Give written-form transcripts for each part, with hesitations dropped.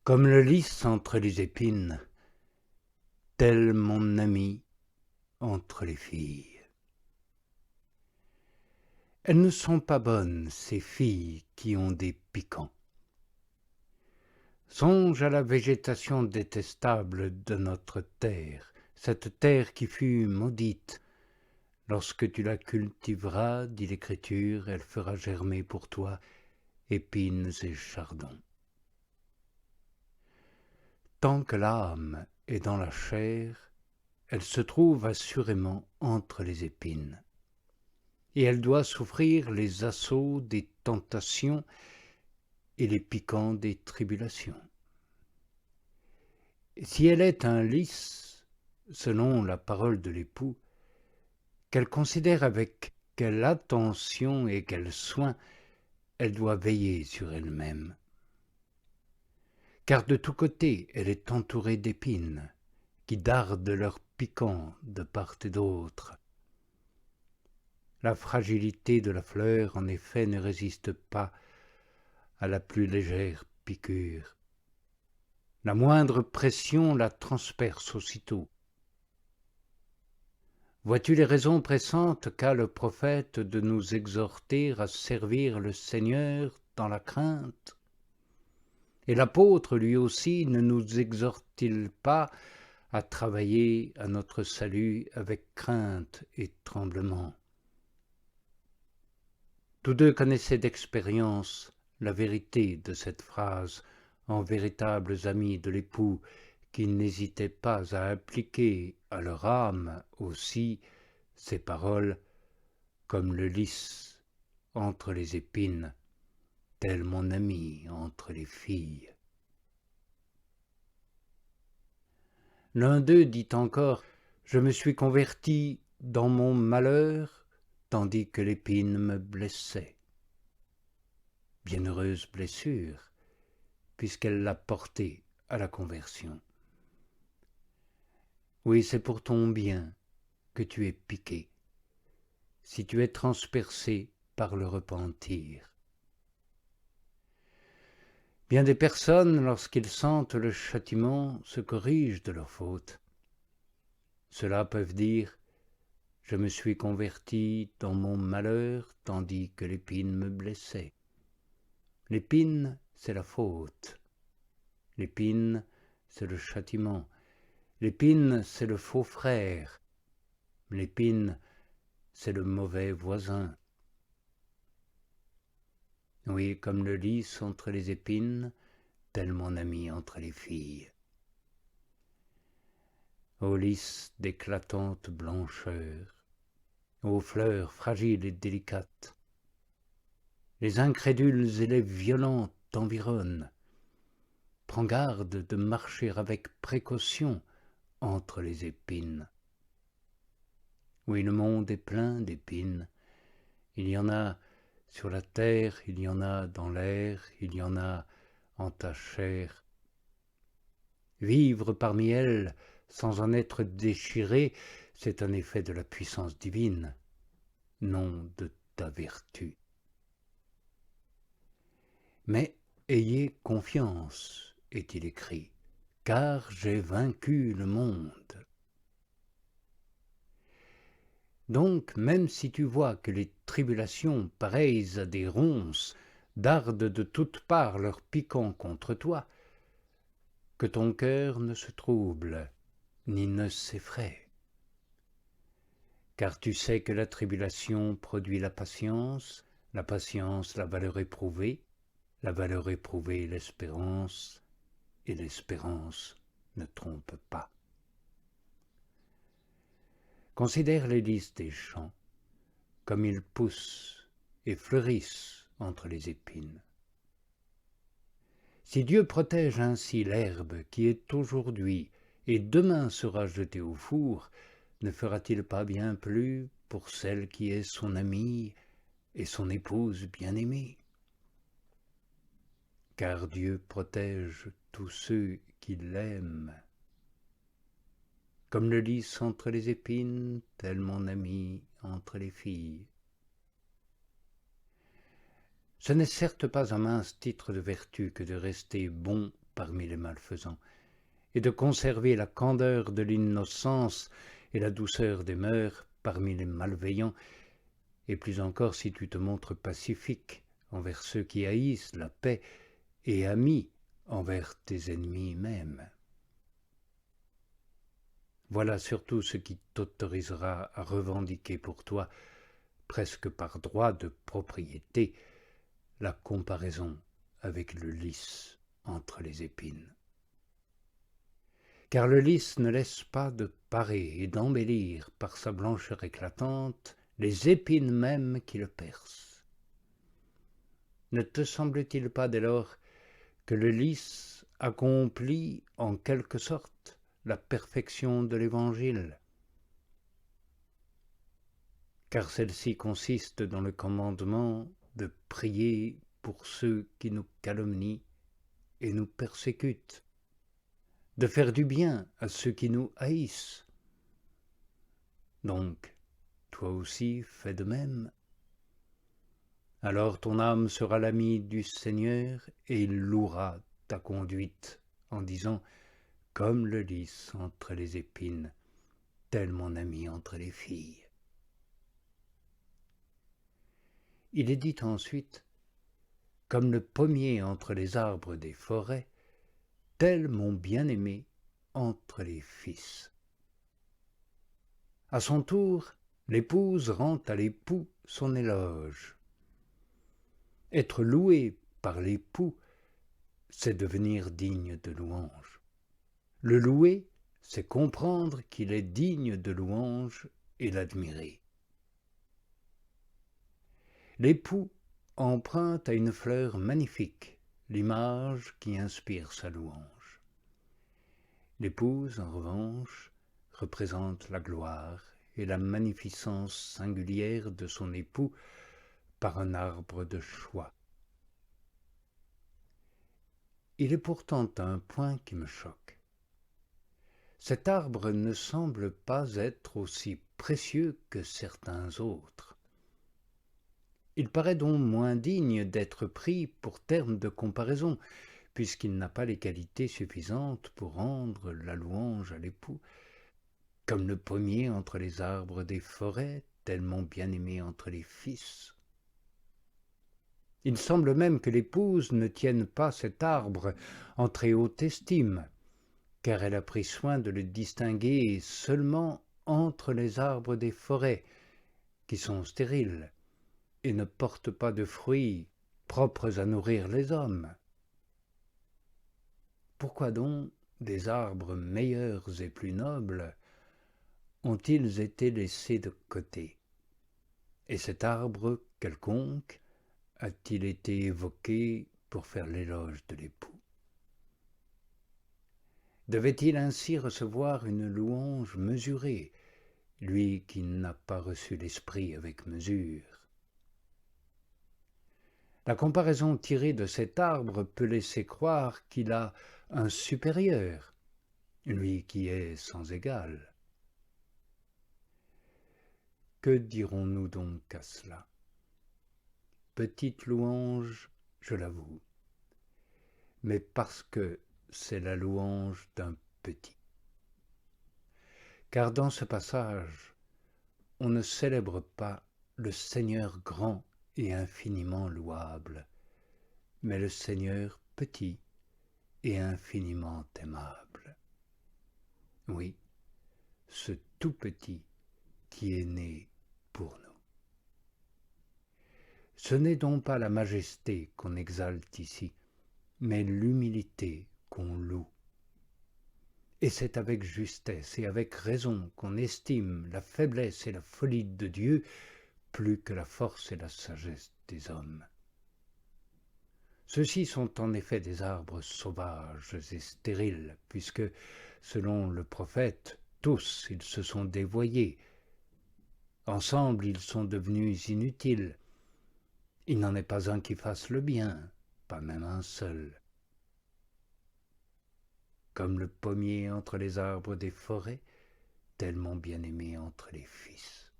Comme le lys entre les épines, tel mon ami entre les filles. Elles ne sont pas bonnes, ces filles qui ont des piquants. Songe à la végétation détestable de notre terre, cette terre qui fut maudite. Lorsque tu la cultiveras, dit l'Écriture, elle fera germer pour toi épines et chardons. Tant que l'âme est dans la chair, elle se trouve assurément entre les épines. Et elle doit souffrir les assauts des tentations et les piquants des tribulations. Si elle est un lys, selon la parole de l'époux, qu'elle considère avec quelle attention et quel soin elle doit veiller sur elle-même. Car de tous côtés elle est entourée d'épines, qui dardent leurs piquants de part et d'autre. La fragilité de la fleur, en effet, ne résiste pas à la plus légère piqûre. La moindre pression la transperce aussitôt. Vois-tu les raisons pressantes qu'a le prophète de nous exhorter à servir le Seigneur dans la crainte? Et l'apôtre, lui aussi, ne nous exhorte-t-il pas à travailler à notre salut avec crainte et tremblement? Tous deux connaissaient d'expérience la vérité de cette phrase, en véritables amis de l'époux, qui n'hésitaient pas à appliquer à leur âme aussi ces paroles, comme le lys entre les épines, tel mon ami entre les filles. L'un d'eux dit encore « Je me suis converti dans mon malheur, tandis que l'épine me blessait. » Bienheureuse blessure, puisqu'elle l'a porté à la conversion. Oui, c'est pour ton bien que tu es piqué, si tu es transpercé par le repentir. Bien des personnes, lorsqu'ils sentent le châtiment, se corrigent de leurs fautes. Ceux-là peuvent dire « Je me suis converti dans mon malheur, tandis que l'épine me blessait. » L'épine, c'est la faute. L'épine, c'est le châtiment. L'épine, c'est le faux frère. L'épine, c'est le mauvais voisin. Oui, comme le lys entre les épines, tel mon ami entre les filles. Ô lys d'éclatante blancheur, ô fleurs fragiles et délicates, les incrédules et les violents t'environnent. Prends garde de marcher avec précaution entre les épines. Oui, le monde est plein d'épines. Il y en a sur la terre, il y en a dans l'air, il y en a en ta chair. Vivre parmi elles sans en être déchiré, c'est un effet de la puissance divine, non de ta vertu. Mais ayez confiance, est-il écrit, car j'ai vaincu le monde. Donc, même si tu vois que les tribulations, pareilles à des ronces, dardent de toutes parts leurs piquants contre toi, que ton cœur ne se trouble, ni ne s'effraie. Car tu sais que la tribulation produit la patience la valeur éprouvée, l'espérance, et l'espérance ne trompe pas. Considère les lys des champs, comme ils poussent et fleurissent entre les épines. Si Dieu protège ainsi l'herbe qui est aujourd'hui et demain sera jetée au four, ne fera-t-il pas bien plus pour celle qui est son amie et son épouse bien-aimée? Car Dieu protège tous ceux qui l'aiment. Comme le lys entre les épines, tel mon ami entre les filles. Ce n'est certes pas un mince titre de vertu que de rester bon parmi les malfaisants, et de conserver la candeur de l'innocence et la douceur des mœurs parmi les malveillants, et plus encore si tu te montres pacifique envers ceux qui haïssent la paix et ami envers tes ennemis même. Voilà surtout ce qui t'autorisera à revendiquer pour toi, presque par droit de propriété, la comparaison avec le lys entre les épines. Car le lys ne laisse pas de parer et d'embellir par sa blancheur éclatante les épines mêmes qui le percent. Ne te semble-t-il pas dès lors que le lys accomplit en quelque sorte la perfection de l'Évangile? Car celle-ci consiste dans le commandement de prier pour ceux qui nous calomnient et nous persécutent, de faire du bien à ceux qui nous haïssent. Donc, toi aussi fais de même. Alors ton âme sera l'amie du Seigneur et il louera ta conduite en disant « Comme le lys entre les épines, tel mon ami entre les filles. » Il est dit ensuite « Comme le pommier entre les arbres des forêts, tel mon bien-aimé entre les fils. » À son tour, l'épouse rend à l'époux son éloge. Être loué par l'époux, c'est devenir digne de louange. Le louer, c'est comprendre qu'il est digne de louange et l'admirer. L'époux emprunte à une fleur magnifique l'image qui inspire sa louange. L'épouse, en revanche, représente la gloire et la magnificence singulière de son époux par un arbre de choix. Il est pourtant un point qui me choque. Cet arbre ne semble pas être aussi précieux que certains autres. Il paraît donc moins digne d'être pris pour terme de comparaison, puisqu'il n'a pas les qualités suffisantes pour rendre la louange à l'époux. Comme le pommier entre les arbres des forêts, tellement bien-aimé entre les fils. Il semble même que l'épouse ne tienne pas cet arbre en très haute estime, car elle a pris soin de le distinguer seulement entre les arbres des forêts, qui sont stériles, et ne portent pas de fruits propres à nourrir les hommes. Pourquoi donc des arbres meilleurs et plus nobles ont-ils été laissés de côté? Et cet arbre quelconque a-t-il été évoqué pour faire l'éloge de l'époux? Devait-il ainsi recevoir une louange mesurée, lui qui n'a pas reçu l'esprit avec mesure? La comparaison tirée de cet arbre peut laisser croire qu'il a un supérieur, lui qui est sans égal. Que dirons-nous donc à cela? Petite louange, je l'avoue, mais parce que c'est la louange d'un petit. Car dans ce passage, on ne célèbre pas le Seigneur grand et infiniment louable, mais le Seigneur petit et infiniment aimable. Oui, ce tout petit qui est né pour nous. Ce n'est donc pas la majesté qu'on exalte ici, mais l'humilité qu'on loue. Et c'est avec justesse et avec raison qu'on estime la faiblesse et la folie de Dieu plus que la force et la sagesse des hommes. Ceux-ci sont en effet des arbres sauvages et stériles, puisque, selon le prophète, tous ils se sont dévoyés. Ensemble ils sont devenus inutiles. Il n'en est pas un qui fasse le bien, pas même un seul. Comme le pommier entre les arbres des forêts, tellement bien-aimé entre les fils.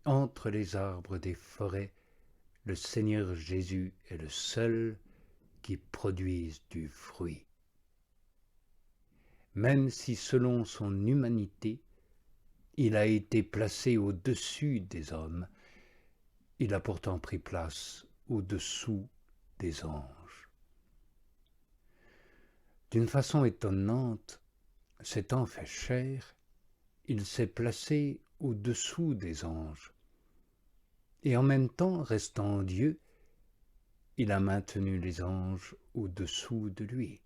Entre les arbres des forêts, le Seigneur Jésus est le seul qui produisent du fruit. Même si selon son humanité, il a été placé au-dessus des hommes, il a pourtant pris place au-dessous des anges. D'une façon étonnante, s'étant fait chair, il s'est placé au-dessous des anges. Et en même temps, restant Dieu, il a maintenu les anges au-dessous de lui.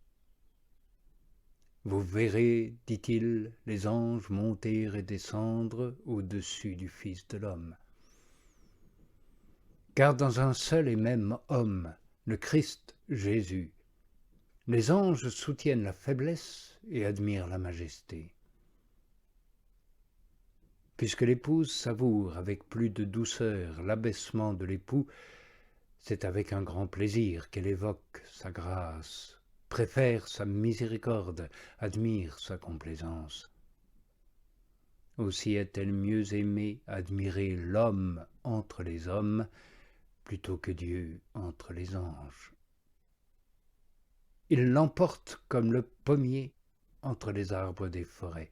Vous verrez, dit-il, les anges monter et descendre au-dessus du Fils de l'homme. Car dans un seul et même homme, le Christ Jésus, les anges soutiennent la faiblesse et admirent la majesté. Puisque l'épouse savoure avec plus de douceur l'abaissement de l'époux, c'est avec un grand plaisir qu'elle évoque sa grâce, préfère sa miséricorde, admire sa complaisance. Aussi est-elle mieux aimée, admirer l'homme entre les hommes, plutôt que Dieu entre les anges. Il l'emporte comme le pommier entre les arbres des forêts,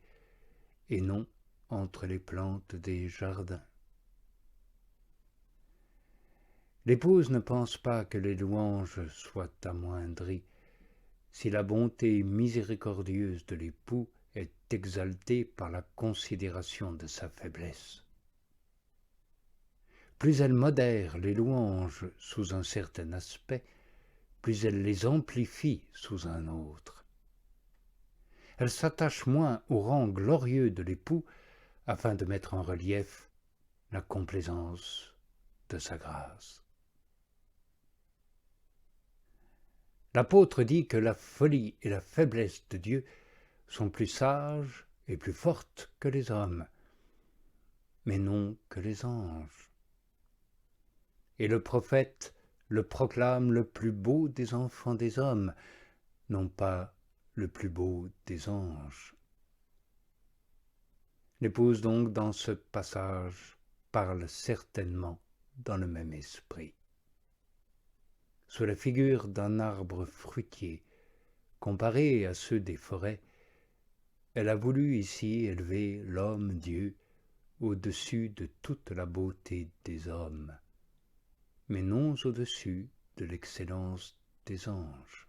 et non entre les plantes des jardins. L'épouse ne pense pas que les louanges soient amoindries si la bonté miséricordieuse de l'époux est exaltée par la considération de sa faiblesse. Plus elle modère les louanges sous un certain aspect, plus elle les amplifie sous un autre. Elle s'attache moins au rang glorieux de l'époux afin de mettre en relief la complaisance de sa grâce. L'apôtre dit que la folie et la faiblesse de Dieu sont plus sages et plus fortes que les hommes, mais non que les anges. Et le prophète le proclame le plus beau des enfants des hommes, non pas le plus beau des anges. L'épouse donc dans ce passage parle certainement dans le même esprit. Sous la figure d'un arbre fruitier, comparé à ceux des forêts, elle a voulu ici élever l'homme-Dieu au-dessus de toute la beauté des hommes, mais non au-dessus de l'excellence des anges.